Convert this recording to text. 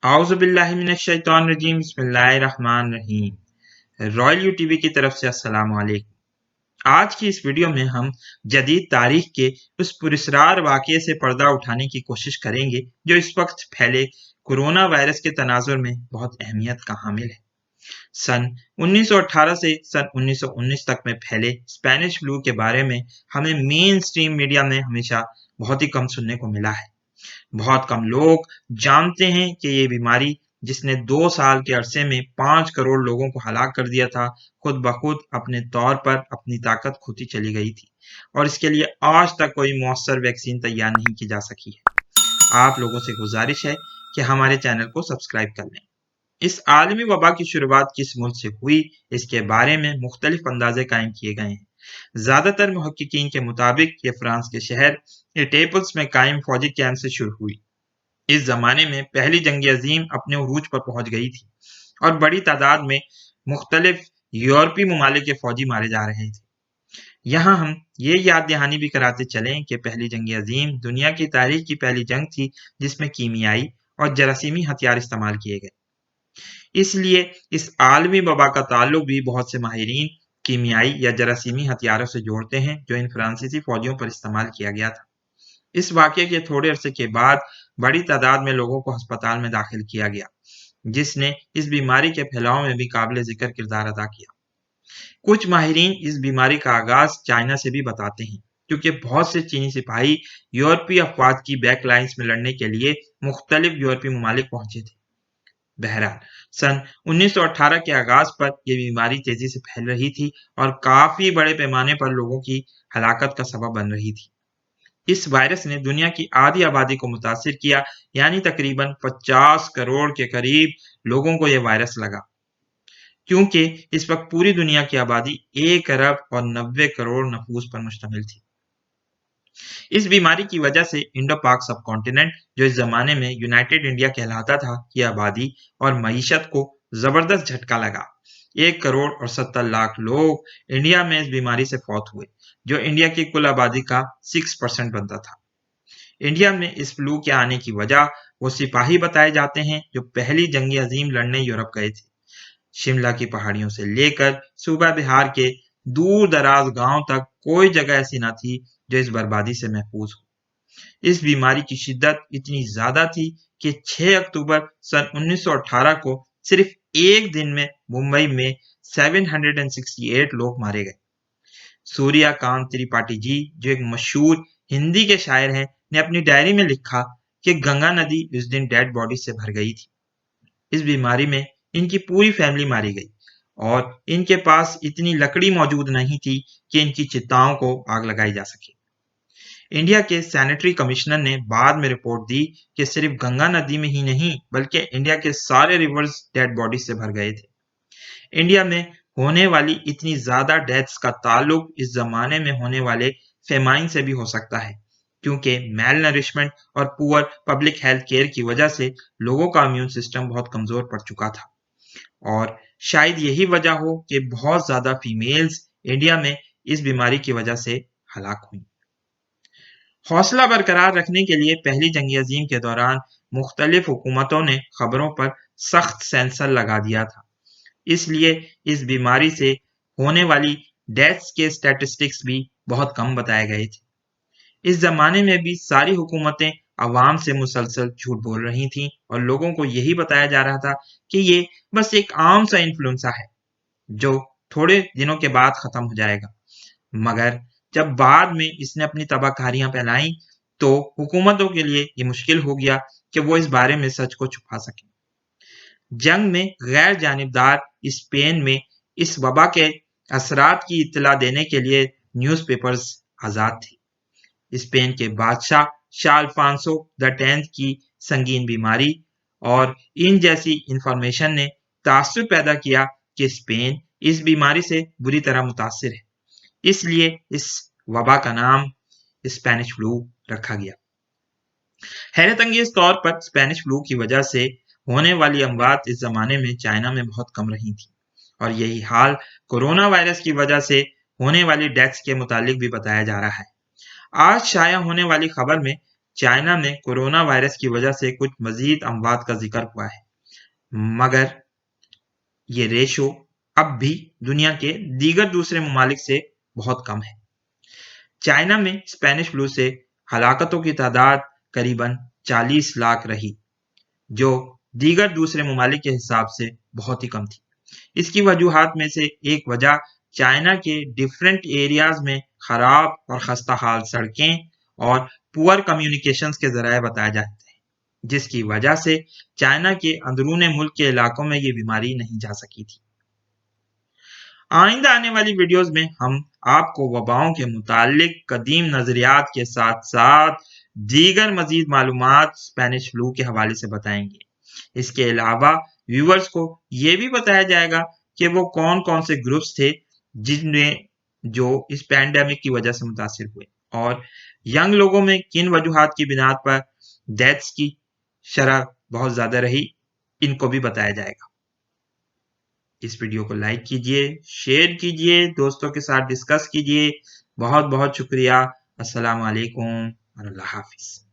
اعوذ باللہ من الشیطان الرجیم، بسم اللہ الرحمن الرحیم۔ رائل یو ٹی وی کی طرف سے السلام علیکم۔ آج کی اس ویڈیو میں ہم جدید تاریخ کے اس پراسرار واقعے سے پردہ اٹھانے کی کوشش کریں گے جو اس وقت پھیلے کورونا وائرس کے تناظر میں بہت اہمیت کا حامل ہے۔ سن 1918 سے سن 1919 تک میں پھیلے اسپینش فلو کے بارے میں ہمیں مین سٹریم میڈیا میں ہمیشہ بہت ہی کم سننے کو ملا ہے۔ بہت کم لوگ جانتے ہیں کہ یہ بیماری جس نے 2 سال کے عرصے میں 5 کروڑ لوگوں کو ہلاک کر دیا تھا، خود بخود اپنے طور پر اپنی طاقت کھوتی چلی گئی تھی، اور اس کے لیے آج تک کوئی مؤثر ویکسین تیار نہیں کی جا سکی ہے۔ آپ لوگوں سے گزارش ہے کہ ہمارے چینل کو سبسکرائب کر لیں۔ اس عالمی وبا کی شروعات کس ملک سے ہوئی، اس کے بارے میں مختلف اندازے قائم کیے گئے ہیں۔ زیادہ تر محققین کے مطابق یہ فرانس کے شہر ایٹیپلس میں قائم فوجی کیمپ سے شروع ہوئی۔ اس زمانے میں پہلی جنگ عظیم اپنے عروج پر پہنچ گئی تھی اور بڑی تعداد میں مختلف یورپی ممالک کے فوجی مارے جا رہے تھے۔ یہاں ہم یہ یاد دہانی بھی کراتے چلیں کہ پہلی جنگ عظیم دنیا کی تاریخ کی پہلی جنگ تھی جس میں کیمیائی اور جراثیمی ہتھیار استعمال کیے گئے۔ اس لیے اس عالمی وبا کا تعلق بھی بہت سے ماہرین کیمیائی یا جراثیمی ہتھیاروں سے جوڑتے ہیں جو ان فرانسیسی فوجیوں پر استعمال کیا گیا تھا۔ اس واقعے کے تھوڑے عرصے کے بعد بڑی تعداد میں لوگوں کو ہسپتال میں داخل کیا گیا، جس نے اس بیماری کے پھیلاؤ میں بھی قابل ذکر کردار ادا کیا۔ کچھ ماہرین اس بیماری کا آغاز چائنا سے بھی بتاتے ہیں، کیونکہ بہت سے چینی سپاہی یورپی افواج کی بیک لائنز میں لڑنے کے لیے مختلف یورپی ممالک پہنچے تھے۔ بہرحال سن 1918 کے آغاز پر یہ بیماری تیزی سے پھیل رہی تھی اور کافی بڑے پیمانے پر لوگوں کی ہلاکت کا سبب بن رہی تھی۔ اس وائرس نے دنیا کی آدھی آبادی کو متاثر کیا، یعنی تقریباً 50 کروڑ کے قریب لوگوں کو یہ وائرس لگا، کیونکہ اس وقت پوری دنیا کی آبادی 1 ارب اور 90 کروڑ نفوس پر مشتمل تھی۔ اس بیماری کی وجہ سے انڈو پاک سب کانٹیننٹ، جو اس زمانے میں یونائٹڈ انڈیا کہلاتا تھا، کی آبادی اور معیشت کو زبردست جھٹکا لگا۔ 1 کروڑ اور 70 لاکھ لوگ انڈیا میں اس بیماری سے فوت ہوئے، جو انڈیا کی کل آبادی کا 6% بنتا تھا۔ انڈیا میں اس فلو کے آنے کی وجہ وہ سپاہی بتائے جاتے ہیں جو پہلی جنگ عظیم لڑنے یورپ گئے تھے۔ شملہ کی پہاڑیوں سے لے کر صوبہ بہار کے دور دراز گاؤں تک کوئی جگہ ایسی نہ تھی جو اس بربادی سے محفوظ ہو۔ اس بیماری کی شدت اتنی زیادہ تھی کہ 6 اکتوبر سن 1918 کو صرف ایک دن میں ممبئی میں 768 لوگ مارے گئے۔ سوریا کانت تریپاٹھی جی، جو ایک مشہور ہندی کے شاعر ہیں، نے اپنی ڈائری میں لکھا کہ گنگا ندی اس دن ڈیڈ باڈی سے بھر گئی تھی۔ اس بیماری میں ان کی پوری فیملی ماری گئی اور ان کے پاس اتنی لکڑی موجود نہیں تھی کہ ان کی چتاؤں کو آگ لگائی جا سکے۔ انڈیا کے سینیٹری کمشنر نے بعد میں رپورٹ دی کہ صرف گنگا ندی میں ہی نہیں بلکہ انڈیا کے سارے ریورز ڈیڈ باڈی سے بھر گئے تھے۔ انڈیا میں ہونے والی اتنی زیادہ ڈیتھس کا تعلق اس زمانے میں ہونے والے فیمائن سے بھی ہو سکتا ہے، کیونکہ میل نرشمنٹ اور پور پبلک ہیلتھ کیئر کی وجہ سے لوگوں کا امیون سسٹم بہت کمزور پڑ چکا تھا، اور شاید یہی وجہ ہو کہ بہت زیادہ فیمیلز انڈیا میں اس بیماری کی وجہ سے ہلاک ہوئیں۔ حوصلہ برقرار رکھنے کے لیے پہلی جنگ عظیم کے دوران مختلف حکومتوں نے خبروں پر سخت سینسر لگا دیا تھا، اس لیے اس بیماری سے ہونے والی ڈیتھس کے سٹیٹسٹکس بھی بہت کم بتائے گئے تھے۔ اس زمانے میں بھی ساری حکومتیں عوام سے مسلسل جھوٹ بول رہی تھیں اور لوگوں کو یہی بتایا جا رہا تھا کہ یہ بس ایک عام سا انفلوئنزا ہے جو تھوڑے دنوں کے بعد ختم ہو جائے گا۔ مگر جب بعد میں اس نے اپنی تباہ کاریاں پھیلائیں تو حکومتوں کے لیے یہ مشکل ہو گیا کہ وہ اس بارے میں سچ کو چھپا سکیں۔ جنگ میں غیر جانبدار اسپین میں اس وبا کے اثرات کی اطلاع دینے کے لیے نیوز پیپرز آزاد تھی۔ اسپین کے بادشاہ شاہ الفانسو X کی سنگین بیماری اور ان جیسی انفارمیشن نے تاثر پیدا کیا کہ اسپین اس بیماری سے بری طرح متاثر ہے، اس لیے اس وبا کا نام اسپینش فلو رکھا گیا۔ حیرت انگیز طور پر اسپینش فلو کی وجہ سے ہونے والی اموات اس زمانے میں چائنا میں بہت کم رہی تھی، اور یہی حال کورونا وائرس کی وجہ سے ہونے والی ڈیتھس کے متعلق بھی بتایا جا رہا ہے۔ آج شائع ہونے والی خبر میں چائنا میں کورونا وائرس کی وجہ سے کچھ مزید اموات کا ذکر ہوا ہے، مگر یہ ریشو اب بھی دنیا کے دیگر دوسرے ممالک سے بہت کم ہے۔ چائنا میں اسپینش فلو سے ہلاکتوں کی تعداد قریباً 40 لاکھ رہی، جو دیگر دوسرے ممالک کے حساب سے بہت ہی کم تھی۔ اس کی وجوہات میں سے ایک وجہ چائنا کے ڈیفرنٹ ایریاز میں خراب اور خستہ حال سڑکیں اور پور کمیونیکیشنز کے ذرائع بتایا جاتے ہیں، جس کی وجہ سے چائنا کے اندرون ملک کے علاقوں میں یہ بیماری نہیں جا سکی تھی۔ آئندہ آنے والی ویڈیوز میں ہم آپ کو وباؤں کے متعلق قدیم نظریات کے ساتھ ساتھ دیگر مزید معلومات اسپینش فلو کے حوالے سے بتائیں گے۔ اس کے علاوہ ویورز کو یہ بھی بتایا جائے گا کہ وہ کون کون سے گروپس تھے جو اس پینڈیمک کی وجہ سے متاثر ہوئے، اور ینگ لوگوں میں کن وجوہات کی بنیاد پر ڈیتھس کی شرح بہت زیادہ رہی، ان کو بھی بتایا جائے گا۔ اس ویڈیو کو لائک کیجئے، شیئر کیجئے، دوستوں کے ساتھ ڈسکس کیجئے۔ بہت بہت شکریہ۔ السلام علیکم اور اللہ حافظ۔